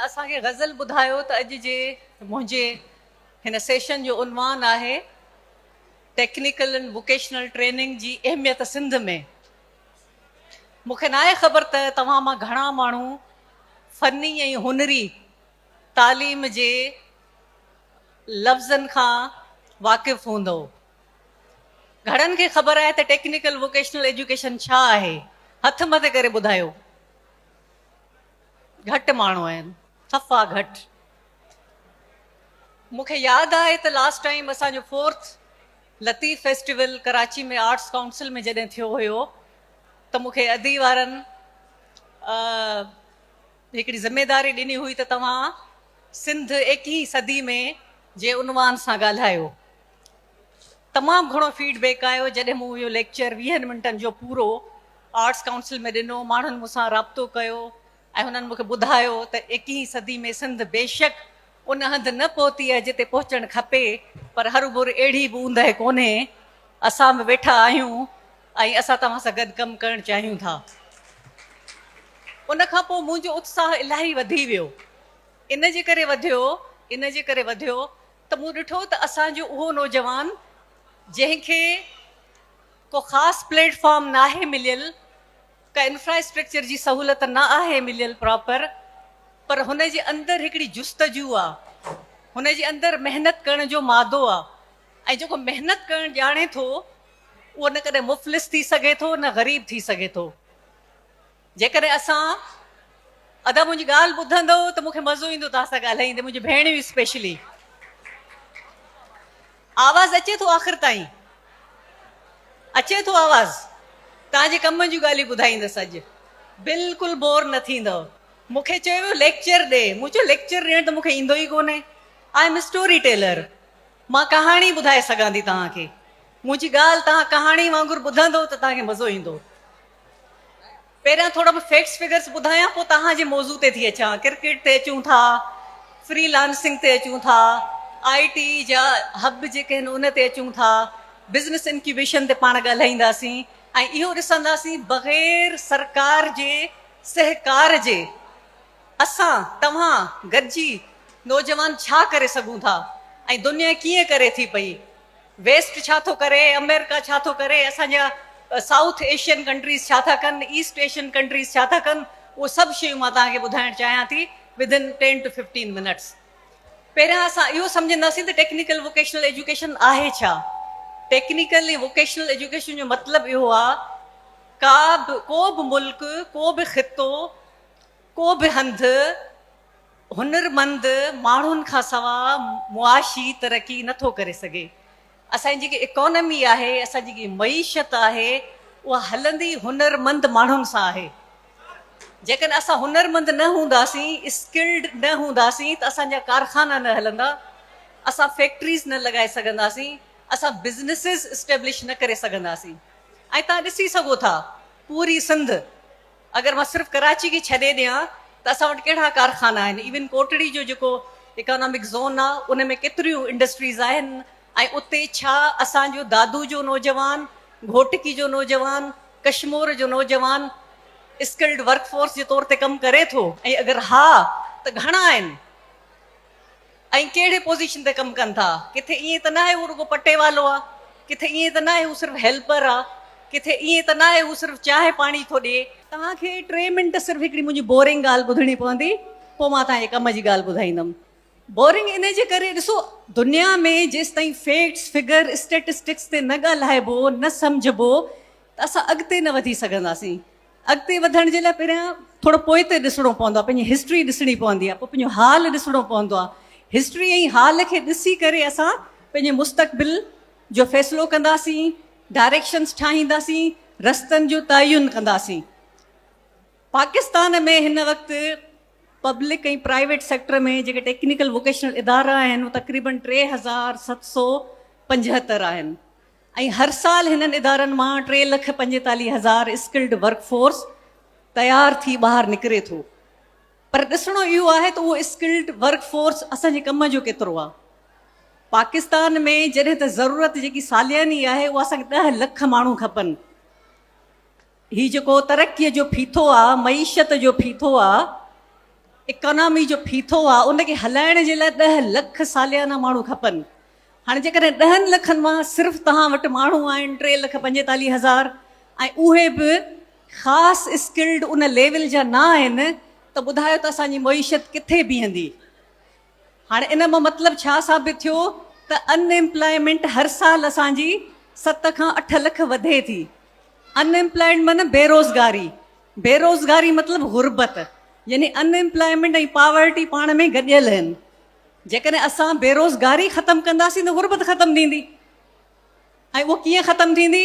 असांखे ग़ज़ल ॿुधायो त अॼु जे मुंहिंजे हिन सेशन जो उनवान आहे टेक्निकल एंड वोकेशनल ट्रेनिंग जी अहमियत सिंध में। मूंखे नाहे ख़बर त तव्हां मां घणा माण्हू फ़नी ऐं हुनरी तालीम जे लफ़्ज़नि खां वाक़िफ़ हूंदो। घणनि खे ख़बर आहे त टेक्निकल वोकेशनल एजुकेशन छा आहे? हथ मथे करे ॿुधायो। घटि माण्हू आहिनि, सफ़ा घटि। मूंखे यादि आहे त लास्ट टाइम असांजो 4th लतीफ़ फेस्टिवल कराची में आर्ट्स काउंसिल में जॾहिं थियो हुयो त मूंखे अदी वारनि हिकिड़ी ज़िमेदारी ॾिनी हुई त तव्हां सिंध 21वीं सदी में जे उनवान सां ॻाल्हायो। तमामु घणो फीडबैक आयो जॾहिं मूं इहो लेक्चर 20 मिंटनि जो पूरो आर्ट्स काउंसिल में ॾिनो। माण्हुनि मूंसां राब्तो कयो ऐं हुननि मूंखे ॿुधायो त 21वीं सदी में सिंध बेशक उन हंधि न पहुती आहे जिते पहुचणु खपे, पर हर बुर अहिड़ी बि ऊंदहि कोन्हे। असां बि वेठा आहियूं ऐं असां तव्हां सां गॾु कमु करणु चाहियूं था। उन खां पोइ मुंहिंजो उत्साह इलाही वधी वियो। इन जे करे वधियो त मूं ॾिठो त असांजो उहो नौजवान जंहिंखे को ख़ासि प्लेटफॉर्म न आहे मिलियल, का इंफ्रास्ट्रक्चर जी सहूलियत न आहे मिलियल प्रॉपर, पर हुन जे अंदरि हिकिड़ी जुस्तजू आहे, हुन जे अंदरि महिनत करण जो मादो आहे। ऐं जेको महिनत करणु ॼाणे थो उहो न कॾहिं मुफ़लिस थी सघे थो न ग़रीब थी सघे थो। जेकॾहिं असां अदा मुंहिंजी ॻाल्हि ॿुधंदो त मूंखे मज़ो ईंदो तव्हां सां ॻाल्हाईंदे, मुंहिंजी भेणियूं स्पेशली। आवाज़ अचे थो आख़िर ताईं? अचे थो आवाज़? तव्हांजे कम जूं ॻाल्हियूं ॿुधाईंदसि अॼु, बिल्कुलु बोर न थींदव। मूंखे चयो वियो लेक्चर ॾे, मूं चयो लेक्चर ॾियणु त मूंखे ईंदो ई कोन्हे। आई एम स्टोरी टेलर, मां कहाणी ॿुधाए सघां थी तव्हांखे। मुंहिंजी ॻाल्हि तव्हां कहाणी वांगुरु ॿुधंदो त तव्हांखे मज़ो ईंदो। पहिरियां थोरा फैक्ट्स फिगर्स ॿुधायां, पोइ तव्हांजे मौज़ू ते थी अचां। क्रिकेट ते अचूं था, फ्रीलांसिंग ते अचूं था, IT जा हब जेके आहिनि उन ते अचूं था, बिज़नेस इंक्यूबेशन ते पाण ॻाल्हाईंदासीं ऐं इहो ॾिसंदासीं बग़ैर सरकार जे सहकार जे असां तव्हां गॾिजी नौजवान छा करे सघूं था ऐं दुनिया कीअं करे थी पई। वेस्ट छा थो करे, अमेरिका छा थो करे, असांजा साउथ एशियन कंट्रीज़ छा था कनि, ईस्ट एशियन कंट्रीज़ छा था कनि, उहो सभु शयूं मां तव्हांखे ॿुधाइणु चाहियां थी विदिन 10 to 15 मिनट्स। पहिरियां असां इहो सम्झंदासीं त टेक्निकल वोकेशनल एजुकेशन आहे छा। टेक्निकल ऐं वोकेशनल एजुकेशन जो मतिलबु इहो आहे को बि मुल्क, को बि ख़ितो, को बि हंधि हुनरमंद माण्हुनि खां सवाइ मुआशी तरक़ी नथो करे सघे। असांजी जेकी इकोनॉमी आहे, असांजी जेकी मईशत आहे, उहा हलंदी हुनरमंद माण्हुनि सां आहे। जेकॾहिं असां हुनरमंद न हूंदासीं, स्किल्ड न हूंदासीं, त असांजा कारखाना न हलंदा, असां फैक्ट्रीज़ न लॻाए सघंदासीं, असां बिज़नेसिस इस्टेब्लिश न करे सघंदासीं। ऐं तव्हां ॾिसी सघो था पूरी सिंध, अगरि मां सिर्फ़ु कराची खे छॾे ॾियां त असां वटि कहिड़ा कारखाना आहिनि। इवन कोटड़ी जो जेको इकोनॉमिक ज़ोन आहे उन में केतिरियूं इंडस्ट्रीज़ आहिनि ऐं उते छा असांजो दादू जो नौजवान, घोटकी जो नौजवान, कश्मीर जो नौजवान स्किल्ड वर्कफोर्स जे तौर ते कमु करे थो? ऐं अगरि हा त घणा आहिनि ऐं कहिड़े पोज़ीशन ते कमु कनि था? किथे ईअं त न आहे हू रुगो पटे वालो आहे, किथे ईअं त न आहे हू सिर्फ़ु हेल्पर आहे, किथे ईअं त न आहे हू सिर्फ़ु चांहि पाणी थो ॾिए। तव्हांखे 3 मिंट सिर्फ़ु हिकिड़ी मुंहिंजी बोरिंग ॻाल्हि ॿुधणी पवंदी, पोइ मां तव्हांजे कम जी ॻाल्हि ॿुधाईंदमि। बोरिंग इन जे करे, ॾिसो दुनिया में जेसि ताईं फैक्ट्स फिगर स्टेटिस्टिक्स ते न ॻाल्हाइबो, न सम्झबो, त असां अॻिते न वधी सघंदासीं। अॻिते वधण जे लाइ पहिरियां थोरो पोइ ते ॾिसणो पवंदो आहे, पंहिंजी हिस्ट्री ॾिसणी पवंदी आहे, पोइ पंहिंजो हाल ॾिसणो पवंदो आहे। हिस्ट्री ऐं हाल खे ॾिसी करे असां पंहिंजे मुस्तक़बिल जो फ़ैसिलो कंदासीं, डायरेक्शन्स ठाहींदासीं, रस्तनि जो तयन कंदासीं। पाकिस्तान में हिन वक़्तु पब्लिक ऐं प्राइवेट सेक्टर में जेके टेक्निकल वोकेशनल इदारा आहिनि उहे तक़रीबन 3775 आहिनि ऐं हर साल हिननि इदारनि मां 3,45,000 स्किल्ड वर्कफोर्स तयारु थी ॿाहिरि निकिरे थो। पर ॾिसणो इहो आहे त उहो स्किल्ड वर्कफोर्स असांजे कम जो केतिरो आहे। पाकिस्तान में जॾहिं त ज़रूरत जेकी सालियानी आहे उहा असांखे 10 लख माण्हू खपनि। हीउ जेको तरक़ीअ जो फीथो आहे, मईशत जो फीथो आहे, इकोनॉमी जो फीथो आहे उनखे हलाइण जे लाइ 10 लख सालियाना माण्हू खपनि। हाणे जेकॾहिं 10 लखनि मां सिर्फ़ु तव्हां वटि माण्हू आहिनि 3,45,000 ऐं उहे बि ख़ासि स्किल्ड उन लेवल जा न आहिनि त ॿुधायो त असांजी मईशत किथे बीहंदी। हाणे इन मां मतिलबु छा साबित थियो त अनएम्प्लॉयमेंट हर साल असांजी 7 खां 8 लख वधे थी। अनएम्प्लॉयड माना बेरोज़गारी, बेरोज़गारी मतिलबु गुरबत, यानी अनएम्प्लॉयमेंट ऐं पॉवर्टी पाण में गॾियल आहिनि। जेकॾहिं असां बेरोज़गारी ख़तमु कंदासीं त गुरबत ख़तमु थींदी। ऐं उहो कीअं ख़तमु थींदी?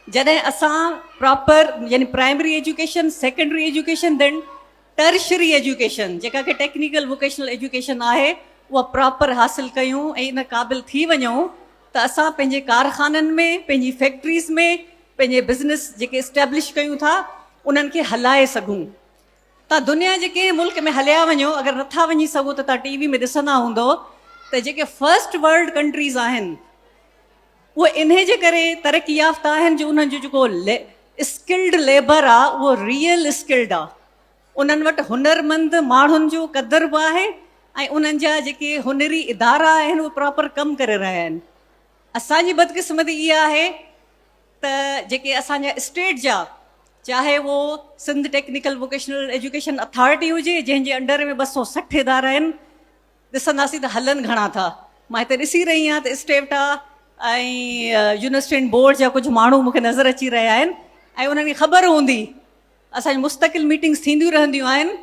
जॾहिं असां प्रॉपर यानी प्राइमरी एजुकेशन, सेकेंडरी एजुकेशन, देन टर्शरी एजुकेशन जेका कि टेक्निकल वोकेशनल एजुकेशन आहे उहा प्रॉपर हासिलु कयूं ऐं इन क़ाबिल थी वञूं त असां पंहिंजे कारखाननि में, पंहिंजी फैक्ट्रीज़ में, पंहिंजे बिज़नेस जेके इस्टेब्लिश कयूं था उन्हनि खे हलाए सघूं। तव्हां दुनिया जे कंहिं मुल्क में हलिया वञो, अगरि नथा वञी सघो त तव्हां टीवी में ॾिसंदा हूंदो त जेके फर्स्ट वर्ल्ड कंट्रीज़ आहिनि उहे इन जे करे तरक़ी याफ़्ता आहिनि जो उन्हनि जो जेको स्किल्ड लेबर आहे उहो रियल स्किल्ड आहे। उन्हनि वटि हुनरमंद माण्हुनि जो क़दुरु बि आहे ऐं उन्हनि जा जेके हुनरी इदारा आहिनि उहे प्रॉपर कमु करे रहिया आहिनि। असांजी बदकिस्मती इहा आहे त जेके असांजा स्टेट जा, चाहे वो Sindh technical vocational education authority हुजे जंहिंजे अंडर में 260 इदारा आहिनि, ॾिसंदासीं त हलनि घणा था। मां हिते ॾिसी रही आहियां त स्टेटा ऐं यूनिवर्सिटी बोर्ड जा कुझु माण्हू मूंखे नज़र अची रहिया आहिनि ऐं उन्हनि खे ख़बर हूंदी असांजी मुस्तक़िल मीटिंग्स थींदियूं रहंदियूं आहिनि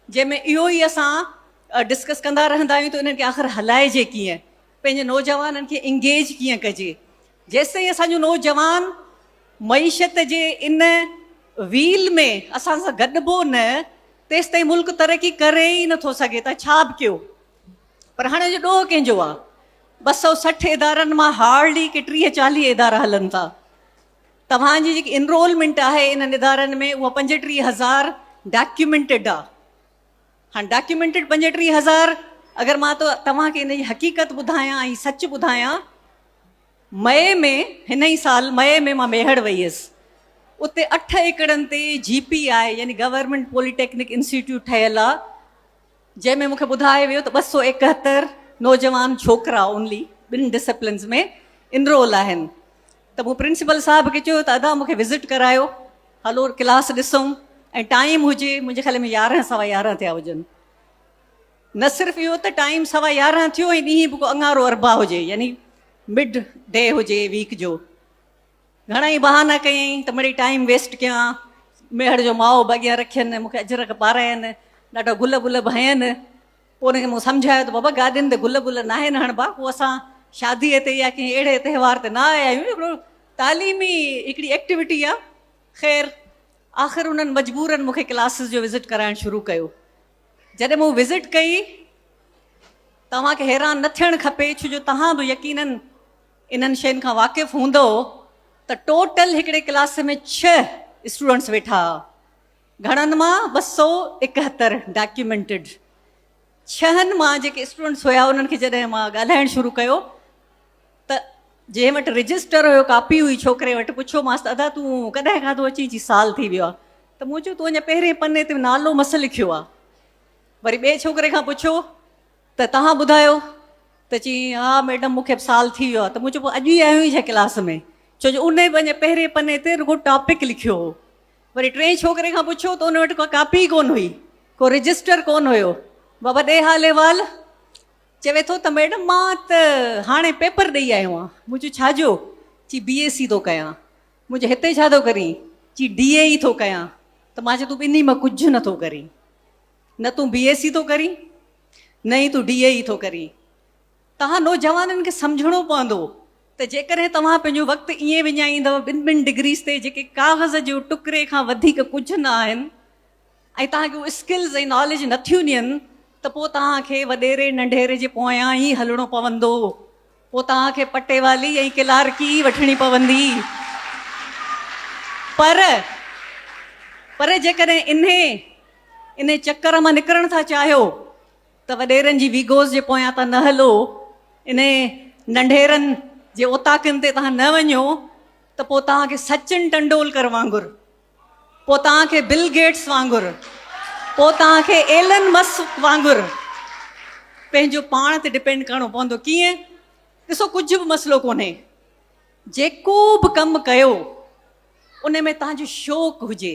जंहिंमें इहो ई असां डिस्कस कंदा रहंदा आहियूं त इन्हनि खे आख़िर हलाइजे कीअं, पंहिंजे नौजवाननि खे इंगेज कीअं कजे। जेसिताईं असांजो नौजवान मईशत जे इन व्हील में असां सां गॾिबो न तेसिताईं मुल्क तरक़ी करे ई नथो सघे। त छा बि कयो, पर हाणे जो ॾोह कंहिंजो आहे? 260 इदारनि मां हार्डली के 30-40 इदारा हलनि था। तव्हांजी जेकी इनरोलमेंट आहे इन्हनि इदारनि में उहा 35,000 डॉक्यूमेंटेड आहे। हाणे डॉक्यूमेंटेड 35,000 अगरि मां तव्हांखे इन जी हक़ीक़त ॿुधायां ऐं सच ॿुधायां, मई में हिन ई साल मई में मां मेहड़ वई हुअसि। उते 8 एकड़नि ते GPI यानी गवर्नमेंट पॉलिटेक्निक इंस्टीट्यूट ठहियल आहे जंहिंमें मूंखे ॿुधायो वियो त 271 नौजवान छोकिरा ओनली 2 डिसिप्लिन्स में इनरोल आहिनि। त मूं प्रिंसिपल साहिब खे चयो त अदा मूंखे विज़िट करायो, हलो क्लास ॾिसूं ऐं टाइम हुजे, मुंहिंजे ख़्याल में 11-11:15 थिया हुजनि। न सिर्फ़ु इहो त टाइम 11:15 थियो ऐं ॾींहुं बि को अंगारो अरबा हुजे यानी मिड डे हुजे वीक जो। घणा ई बहाना कयईं त मिड़ई टाइम वेस्ट कयां, मेहड़ जो माओ बॻियां रखियनि, मूंखे अजरक पारायनि, ॾाढा गुल बुल भयनि। पोइ उनखे मूं सम्झायो त बाबा गाॾियुनि ते गुल बुल न आहिनि हणिबा, पोइ असां शादीअ ते या कंहिं अहिड़े त्योहार ते न आया आहियूं, हिकिड़ो तालीमी हिकिड़ी एक्टिविटी आहे। ख़ैर आख़िर उन्हनि मजबूरनि मूंखे क्लासिस जो विज़िट कराइणु शुरू कयो। जॾहिं मूं विज़िट कई, तव्हांखे हैरान न थियणु खपे छो जो तव्हां बि यकीननि इन्हनि शयुनि खां वाक़िफ़ु हूंदो त टोटल हिकिड़े क्लास में 6 स्टूडेंट्स वेठा। घणनि मां 271 डॉक्यूमेंटेड। 6 मां जेके स्टूडेंट्स हुया उन्हनि खे जॾहिं मां ॻाल्हाइणु शुरू कयो त जंहिं वटि रजिस्टर हुयो, कापी हुई, छोकिरे वटि पुछियोमांसि त अदा तूं कॾहिं खां तूं अची साल थी वियो आहे? त मूं चयो तूं अञा पहिरें पने ते नालो मस लिखियो आहे। वरी ॿिए छोकिरे खां पुछियो त तव्हां ॿुधायो? त चई हा मैडम मूंखे साल थी वियो आहे। त मूं चयो पोइ अॼु ई आयो ई छा क्लास में? छो जो उन पंहिंजे पहिरें पने ते रुगो टॉपिक लिखियो हो। वरी 3 छोकिरे खां पुछियो त उन वटि को कापी कोन हुई, को रजिस्टर कोन हुयो। बाबा ॾे हाल अहिवाल। चवे थो त मैडम मां त हाणे पेपर ॾेई आयो आहियां। मूं चयो छाजो? चई BSc थो कयां। मूं चयो हिते छा थो करीं? चई DAE थो कयां। त मां चयो तूं ॿिन्ही मां कुझु नथो करीं, न तूं BSc थो करीं न ई तूं DAE थो करीं। तव्हां नौजवाननि खे सम्झणो पवंदो त जेकॾहिं तव्हां पंहिंजो वक़्तु ईअं विञाईंदव 2 डिग्रीज़ ते जेके काग़ज़ जो टुकड़े खां वधीक कुझु न आहिनि ऐं तव्हांखे उहे स्किल्स ऐं नॉलेज नथियूं ॾियनि त पोइ तव्हांखे वॾेरे नंढेरे जे पोयां ई हलणो पवंदो। पोइ तव्हांखे पटेवाली ऐं क्लार्की वठणी पवंदी। पर जेकॾहिं इन चकर मां निकिरणु था चाहियो त वॾेरनि जी वीगोज़ जे पोयां तव्हां न हलो, इन नंढेरनि जे ओताकनि ते तव्हां न वञो त पोइ तव्हांखे सचिन तेंदुलकर वांगुरु, पोइ तव्हांखे बिल गेट्स वांगुरु, पोइ तव्हांखे एलन मस्क वांगुरु पंहिंजो पाण ते डिपेंड करिणो पवंदो। कीअं? ॾिसो, कुझु बि मसइलो कोन्हे, जेको बि कमु कयो उन में तव्हांजो शौक़ु हुजे,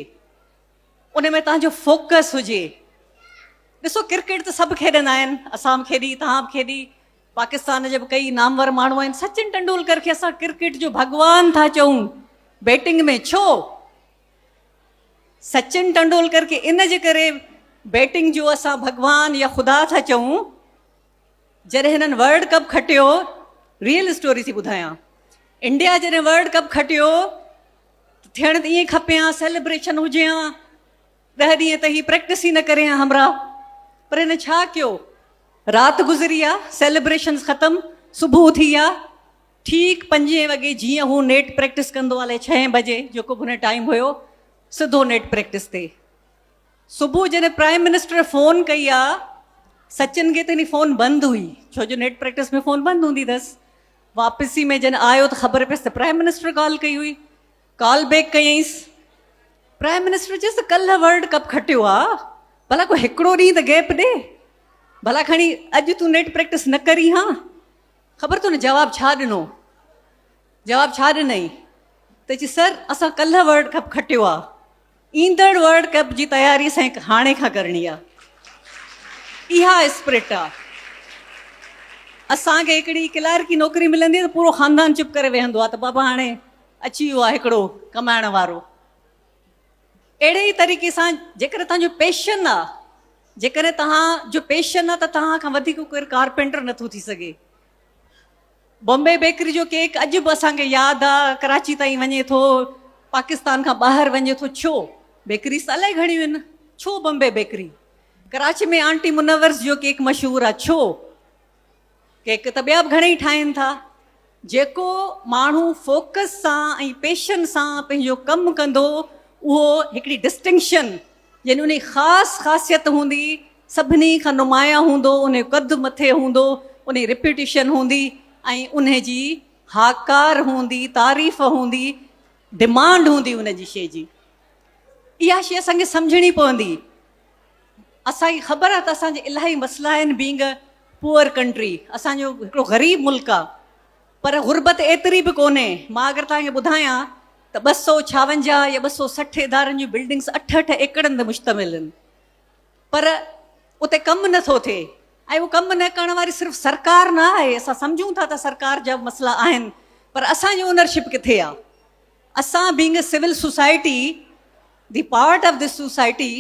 उन में तव्हांजो फोकस हुजे। ॾिसो, क्रिकेट त सभु खेॾंदा आहिनि, असां बि खेॾी, तव्हां बि खेॾी, पाकिस्तान जा बि कई नामवर माण्हू आहिनि। सचिन तेंदुलकर खे असां क्रिकेट जो भॻवान था चऊं, बैटिंग में छो? सचिन तेंदुलकर खे इन जे करे बैटिंग जो असां भॻवान या ख़ुदा था चऊं, जॾहिं हिननि वर्ल्ड कप खटियो, रियल स्टोरी थी ॿुधायां, इंडिया जॾहिं वर्ल्ड कप खटियो थियण त ईअं खपे हा, सेलिब्रेशन हुजे हा, 10 ॾींहं त ही प्रैक्टिस ई न करे हा हमरा। पर हिन छा कयो? राति गुज़री आहे, सेलिब्रेशन ख़तमु, सुबुह थी आहे, ठीकु 5 वॻे जीअं हू नेट प्रैक्टिस कंदो आहे 6 बजे जेको बि हुन टाइम हुयो, सिधो नेट प्रैक्टिस ते। सुबुह जॾहिं प्राइम मिनिस्टर फ़ोन कई आहे सचिन खे, त हिन फ़ोन बंदि हुई, छो जो नेट प्रैक्टिस में फ़ोन बंदि हूंदी अथसि। वापसी में जॾहिं आयो त ख़बर पियसि त प्राइम मिनिस्टर कॉल कई हुई। कॉल बैक कयईंसि, प्राइम मिनिस्टर चयसि त कल्ह वर्ल्ड कप खटियो आहे, भला को हिकिड़ो ॾींहुं त गैप ॾे, भला खणी अॼु तूं नेट प्रैक्टिस न करी हा? ख़बर अथव न जवाबु छा ॾिनो? जवाबु छा ॾिनई? त चई, सर असां कल्ह वर्ल्ड कप खटियो आहे, ईंदड़ वर्ल्ड कप जी तयारी असांखे हाणे खां करणी आहे। इहा स्पिरिट आहे। असांखे हिकिड़ी क्लार्की नौकिरी मिलंदी त पूरो ख़ानदान चुप करे वेहंदो आहे त बाबा हाणे अची वियो आहे हिकिड़ो कमाइण वारो। अहिड़े ई तरीक़े सां जेकॾहिं तव्हांजो पैशन आहे, जेकॾहिं तव्हांजो पैशन आहे त तव्हां खां वधीक कोई कारपेंटर नथो थी सघे। बॉम्बे बेकरी जो केक अॼु बि असांखे यादि आहे, कराची ताईं वञे थो, पाकिस्तान खां ॿाहिरि वञे थो। छो? बेकरीज़ त इलाही घणियूं आहिनि, छो बॉम्बे बेकरी? कराची में आंटी मुनवर्स जो केक मशहूरु आहे, छो? केक त ॿिया बि घणेई ठाहिनि था। जेको माण्हू फोकस सां ऐं पेशन सां पंहिंजो कमु कंदो, उहो हिकिड़ी डिस्टिंक्शन, यानी उन ख़ासि ख़ासियत हूंदी, सभिनी खां नुमाया हूंदो, उन जो कदु मथे हूंदो, उन जी रेप्यूटेशन हूंदी ऐं उन जी हाकार हूंदी, तारीफ़ हूंदी, डिमांड हूंदी उन जी शइ जी। इहा शइ असांखे सम्झणी पवंदी। असांखे ख़बर आहे त असांजे इलाही मसइला आहिनि, बीइंग अ पुअर कंट्री, असांजो हिकिड़ो ग़रीब मुल्क आहे, पर गुरबत एतिरी बि कोन्हे। मां अगरि तव्हांखे ॿुधायां त 256 या 260 इदारनि जूं बिल्डिंग्स 8-8 एकड़नि ते मुश्तमिल आहिनि, पर उते कमु नथो थिए। ऐं उहो कमु न करण वारी सिर्फ़ु सरकार न आहे, असां सम्झूं था त सरकार जा मसइला आहिनि, पर असांजी ओनरशिप किथे आहे? असां being a civil society, the part of this society,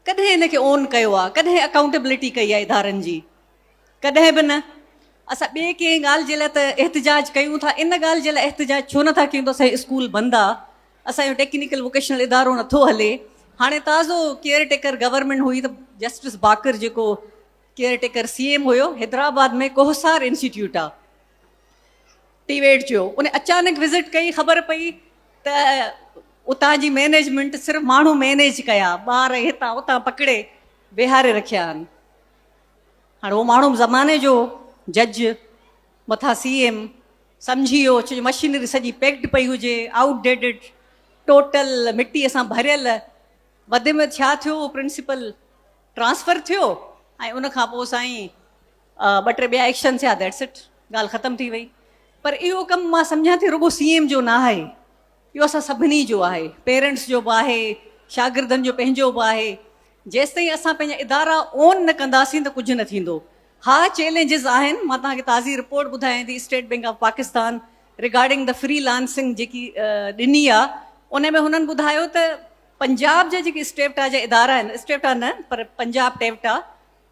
कॾहिं हिनखे ओन कयो आहे? कॾहिं अकाउंटेबिलिटी कई आहे इदारनि जी? कॾहिं बि न। असां ॿिए कंहिं ॻाल्हि जे लाइ त एहतिजाज कयूं था, इन ॻाल्हि जे लाइ एहतिजाज छो नथा कयूं त असांजो स्कूल बंदि आहे, असांजो टेक्निकल वोकेशनल इदारो नथो हले। हाणे ताज़ो केयर टेकर गवर्नमेंट हुई त जस्टिस बाकर जेको केयर टेकर CM हुयो, हैदराबाद में कोहसार इंस्टीट्यूट आहे, टीवेट जो, उन अचानक विज़िट कई, ख़बर पई त उतां जी मैनेजमेंट सिर्फ़ु माण्हू मैनेज कया, ॿार हितां उतां पकिड़े वेहारे रखिया आहिनि। हाणे उहो माण्हू ज़माने जो जज मथां CM सम्झी वियो, छो जो मशीनरी सॼी पैक्ड पई हुजे, आउटडेटेड, टोटल मिटीअ सां भरियल। वधि में छा थियो, प्रिंसिपल ट्रांसफर थियो ऐं उनखां पोइ साईं 2-3 ॿिया एक्शन थिया, दैट्स इट, ॻाल्हि ख़तमु थी वई। पर इहो कमु मां सम्झां थी रुॻो CM जो न आहे, इहो असां सभिनी जो आहे, पेरेंट्स जो बि आहे, शागिर्दनि जो पंहिंजो बि आहे। जेसि ताईं असां पंहिंजा इदारा ओन न कंदासीं त कुझु न थींदो। हा, चैलेंजिस आहिनि, मां तव्हांखे ताज़ी रिपोर्ट ॿुधायां थी state bank of Pakistan regarding the freelancing जेकी ॾिनी आहे, उन में हुननि ॿुधायो त पंजाब जा जेके स्टेप्टा जा इदारा आहिनि, स्टेप्टा न पर पंजाब टेप्टा,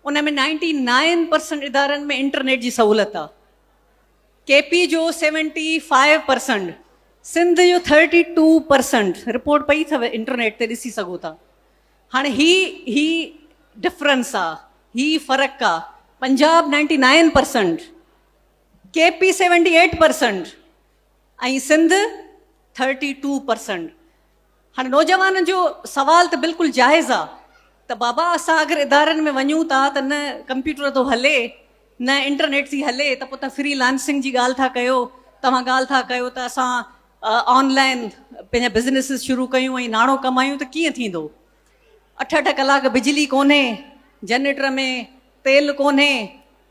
उन में 99% इदारनि में इंटरनेट जी सहूलियत आहे। KP जो 75%, सिंध जो 32%, रिपोर्ट पई अथव, इंटरनेट ते ॾिसी सघो था। हाणे ही डिफरेंस आहे, ही फ़र्क़ु आहे। पंजाब 99%, KP 78% ऐं सिंध 32%। हाणे नौजवाननि जो सवाल त बिल्कुलु जाइज़ आहे त बाबा असां अगरि इदारनि में वञूं था त न कंप्यूटर थो हले, न इंटरनेट थी हले, त पोइ तव्हां फ्रीलांसिंग जी ॻाल्हि था कयो, तव्हां ॻाल्हि था कयो त असां ऑनलाइन पंहिंजा बिज़नेसिस शुरू कयूं ऐं नाणो कमायूं, त कीअं थींदो? 8-8 कलाक बिजली कोन्हे, जनरेटर में तेल कोन्हे,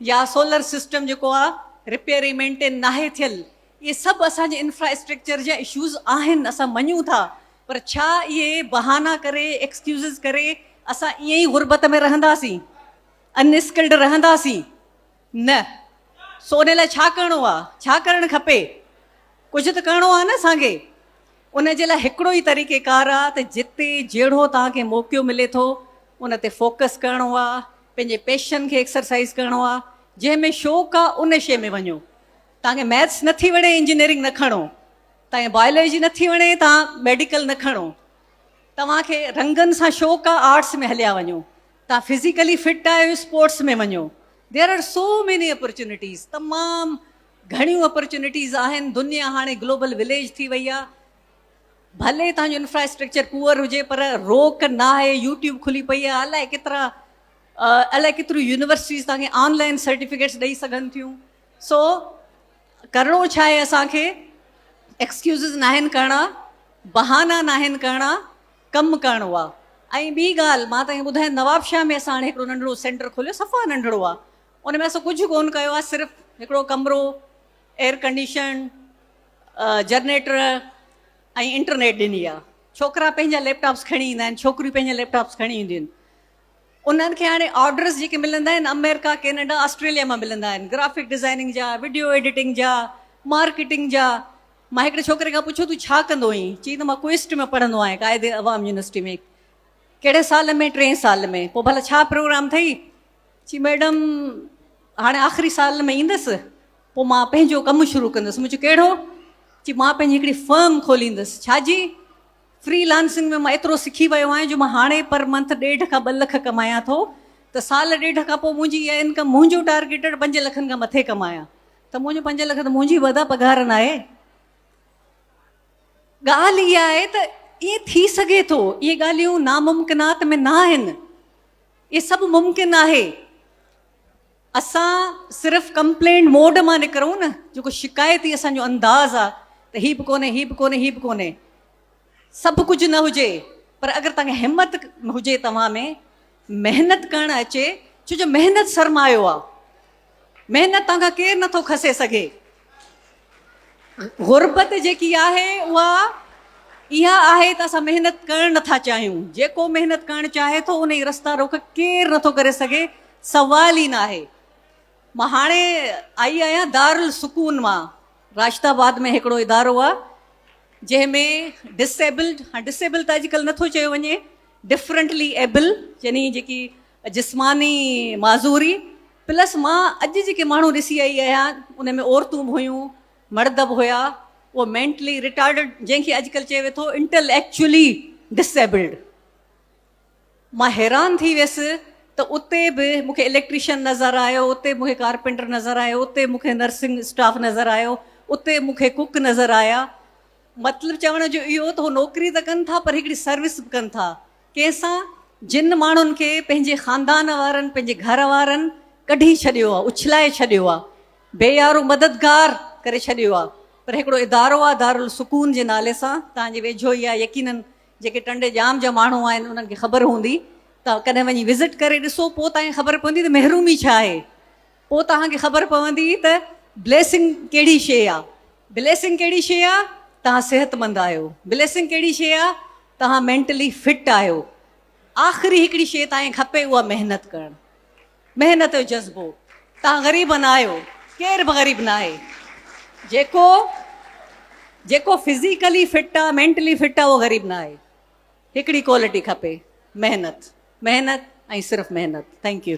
या सोलर सिस्टम जेको आहे रिपेयरी मेंटेन नाहे थियल, इहे सभु असांजे इंफ्रास्ट्रक्चर जा इश्यूज़ आहिनि, असां मञूं था। पर छा इहे बहाना करे, एक्सक्यूज़िस करे असां ईअं ई गुरबत में रहंदासीं, अनस्किल्ड रहंदासीं? न। सो उन लाइ छा करिणो आहे, छा करणु खपे? कुझु त करिणो आहे न असांखे। उन जे लाइ हिकिड़ो ई तरीक़ेकार आहे त जिते जहिड़ो तव्हांखे मौक़ो मिले थो उन ते फोकस करिणो आहे, पंहिंजे पैशन खे एक्सरसाइज़ करिणो आहे। जंहिंमें शौक़ु आहे उन शइ में वञो। तव्हांखे मैथ्स नथी वणे, इंजीनियरिंग न खणो। तव्हांखे बायोलॉजी नथी वणे, तव्हां मेडिकल न खणो। तव्हांखे रंगनि सां शौक़ु आहे, आर्ट्स में हलिया वञो। तव्हां फिज़िकली फिट आहियो, स्पोर्ट्स में वञो। There are so many opportunities, तमामु घणियूं अपॉर्चुनिटीज़ आहिनि। दुनिया हाणे ग्लोबल विलेज थी वई आहे। भले तव्हांजो इंफ्रास्ट्रक्चर पुअर हुजे पर रोक न आहे। यूट्यूब खुली पई आहे, अलाए केतिरियूं यूनिवर्सिटीज़ तव्हांखे ऑनलाइन सर्टिफिकेट्स ॾेई सघनि थियूं। सो करिणो छा आहे असांखे? एक्सक्यूज़िस न आहिनि करिणा, बहाना न आहिनि करिणा, कमु करिणो आहे। ऐं ॿी ॻाल्हि मां तव्हांखे ॿुधायां, नवाबशाह में असां हाणे हिकिड़ो नंढिड़ो सेंटर खोलियो, सफ़ा नंढिड़ो आहे। उन में असां कुझु कोन कयो आहे, सिर्फ़ु हिकिड़ो कमिरो, एयर कंडीशन, जनरेटर ऐं इंटरनेट ॾिनी आहे। छोकिरा पंहिंजा लैपटॉप्स खणी ईंदा आहिनि, छोकिरियूं पंहिंजा लैपटॉप्स खणी ईंदियूं आहिनि। उन्हनि खे हाणे ऑर्डर्स जेके मिलंदा आहिनि अमेरिका, कैनेडा, ऑस्ट्रेलिया मां मिलंदा आहिनि, ग्राफिक डिज़ाइनिंग जा, वीडियो एडिटिंग जा, मार्केटिंग जा। मां हिकिड़े छोकिरे खां पुछो तूं छा कंदो आहीं? चई त मां क्विस्ट में पढ़ंदो आहियां, क़ाइदे अवाम यूनिवर्सिटी में। कहिड़े साल में? 3 साल में। पोइ भला छा प्रोग्राम अथई? चई मैडम हाणे आख़िरी साल में ईंदसि, पोइ मां पंहिंजो कमु शुरू कंदसि। मुंहिंजो कहिड़ो? चई मां पंहिंजी हिकिड़ी फर्म खोलींदसि। छाजी? फ्रीलांसिंग में मां एतिरो सिखी वियो आहियां जो मां हाणे पर मंथ 1.5 खां 2 लख कमायां थो, त साल 1.5 खां पोइ मुंहिंजी इहा इनकम, मुंहिंजो टारगेटेड 5 लखनि खां मथे कमायां। त मुंहिंजो 5 लख त मुंहिंजी वॾा पघार न आहे। ॻाल्हि इहा आहे त ईअं थी सघे थो। इहे ॻाल्हियूं नामुमकिनात में न आहिनि, इहे सभु मुमकिन आहे। असां सिर्फ़ु कंप्लेंट मोड मां निकिरूं न, जेको शिकायती असांजो अंदाज़ आहे त हीअ बि कोन्हे, हीअ बि कोन्हे, हीअ बि कोन्हे, सभु कुझु न हुजे। पर अगरि तव्हांखे हिमत हुजे, तव्हां में महिनत करणु अचे, छो जो महिनत सरमायो आहे। महिनत तव्हांखां केरु नथो खसे सघे। गुरबत जेकी आहे उहा इहा आहे त असां महिनत करणु नथा चाहियूं। जेको महिनत करणु चाहे थो उन जी रस्ता रोक केरु नथो करे सघे, सवाल ई न आहे। मां हाणे आई आहियां दारुल सुकून मां। राशिदाबाद में हिकिड़ो इदारो आहे जंहिंमें डिसेबल्ड, डिसेबल त अॼुकल्ह नथो चयो वञे, डिफरेंटली एबल, यानी जेकी जिस्मानी माज़ूरी प्लस। मां अॼु जेके माण्हू ॾिसी आई आहियां उन में औरतूं बि हुयूं, मर्द बि हुया, उहो मेंटली रिटार्डेड, जंहिंखे अॼुकल्ह चए वेठो इंटेलेक्चुअली डिसेबल्ड। मां हैरान थी वियसि त उते बि मूंखे इलेक्ट्रीशियन नज़र आयो, उते मूंखे कारपेंटर नज़र आयो, उते मूंखे नर्सिंग स्टाफ नज़र आयो, उते मूंखे कुक नज़र आया। मतिलबु चवण जो इहो त उहो नौकिरी त कनि था पर हिकिड़ी सर्विस बि कनि था कंहिंसां, जिन माण्हुनि खे पंहिंजे ख़ानदान वारनि, पंहिंजे घर वारनि कढी छॾियो आहे, उछलाए छॾियो आहे, बेयारो मददगार करे छॾियो आहे। पर हिकिड़ो इदारो आहे दारुल सुकून जे नाले सां, तव्हांजे वेझो ई आहे। यकीननि जेके टंडे जाम जा माण्हू आहिनि उन्हनि खे ख़बर हूंदी, तव्हां कॾहिं वञी विज़िट करे ॾिसो, पोइ तव्हांखे ख़बर पवंदी त महरूमी छा आहे। पोइ तव्हांखे ख़बर पवंदी त ब्लेसिंग कहिड़ी शइ आहे। ब्लेसिंग कहिड़ी शइ आहे? तव्हां सिहतमंद आहियो। ब्लेसिंग कहिड़ी शइ आहे? तव्हां मेंटली फिट आहियो। आख़िरी हिकिड़ी शइ तव्हांखे खपे, उहा महिनत करणु, महिनत जो जज़्बो। तव्हां ग़रीब न आहियो, केरु बि ग़रीब न आहे। जेको फिज़िकली फिट आहे, मेंटली फिट आहे, उहो ग़रीब न आहे। हिकिड़ी क्वालिटी खपे, महिनत, महिनत ऐं सिर्फ़ु महिनत। Thank U.